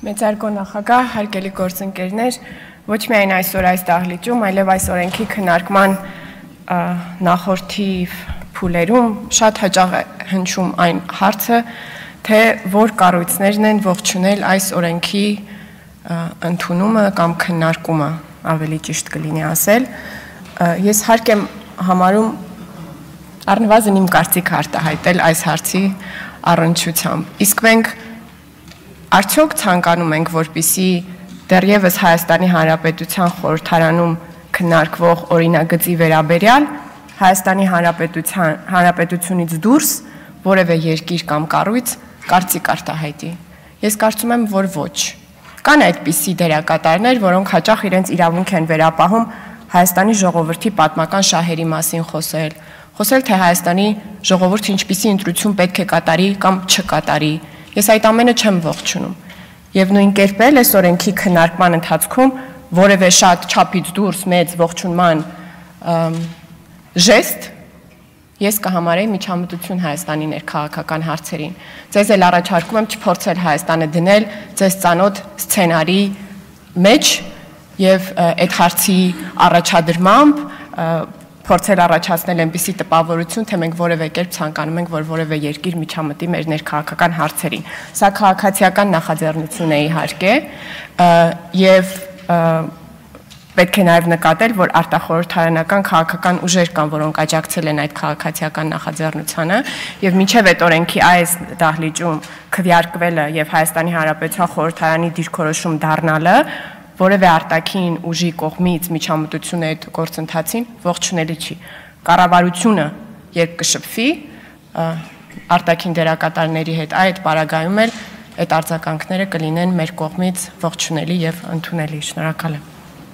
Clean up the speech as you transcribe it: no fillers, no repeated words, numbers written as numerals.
Մեծարգո նախագահ, հարգելի գործընկերներ, ոչ միայն այսօր այս դահլիճում, այլև այս օրենքի քննարկման նախորդի փուլերում շատ հաճախ է հնչում այն հարցը, թե որ կառույցներն են ողջունել այս օրենքի ընդունումը կամ քննարկումը, ավելի ճիշտ կլինի ասել։ Ես հարկ եմ համարում առնվազն իմ կարծիքը արտահայտել այս հարցի առնչությամբ։ Իսկ մենք արդյոք ցանկանում ենք, որպեսզի դեռևս Հայաստանի Հանրապետության խորհրդարանում քննարկվող օրինագծի վերաբերյալ Հայաստանի Հանրապետությունից դուրս որևէ երկիր կամ կառույց կարծիք արտահայտի։ Ես կարծում եմ, որ ոչ։ Կան այդպիսի դերակատարներ, որոնք հաճախ իրենց իրավունք են վերապահում Հայաստանի ժողովրդի պատմական շահերի մասին խոսել, թե Հայաստանի ժողովուրդը ինչպիսի ընտրություն պետք է կատարի կամ չկատարի։ Ես այդ ամենը չեմ ողջունում։ Եվ նույն կերպ էլ այս օրենքի քննարկման ընթացքում որևէ շատ չափից դուրս մեծ ողջունման ժեստ ես կհամարեի միջամտություն Հայաստանի ներքաղաքական հարցերին։ Ձեզ էլ առաջարկում եմ չփորձել Հայաստանը դնել ձեզ ծանոթ սցենարի մեջ եւ այդ հարցի առաջադրմամբ փորձել առաջացնել այնպիսի տպավորություն, թե մենք որևէ կերպ ցանկանում ենք, որ որևէ երկիր միջամտի մեր ներքաղաքական հարցերին։ Սա քաղաքացիական նախաձեռնություն է իհարկե, եւ պետք է նաև նկատել, որ արտախորհրդարանական քաղաքական ուժեր կան, որոնք աջակցել են այդ քաղաքացիական նախաձեռնությանը, եւ մինչեւ այդ օրենքի այս դահլիճում քվեարկվելը եւ Հայաստանի Հանրապետության խորհրդարանի դիրքորոշում դառնալը որևէ արտաքին ուժի կողմից միջամտություն այդ գործընթացին ողջունելի չի։ Կառավարությունը երբ կշփվի արտաքին դերակատարների հետ այդ պարագայում էլ այդ արձագանքները կլինեն մեր կողմից ողջունելի եւ ընդունելի։ Շնորհակալ եմ։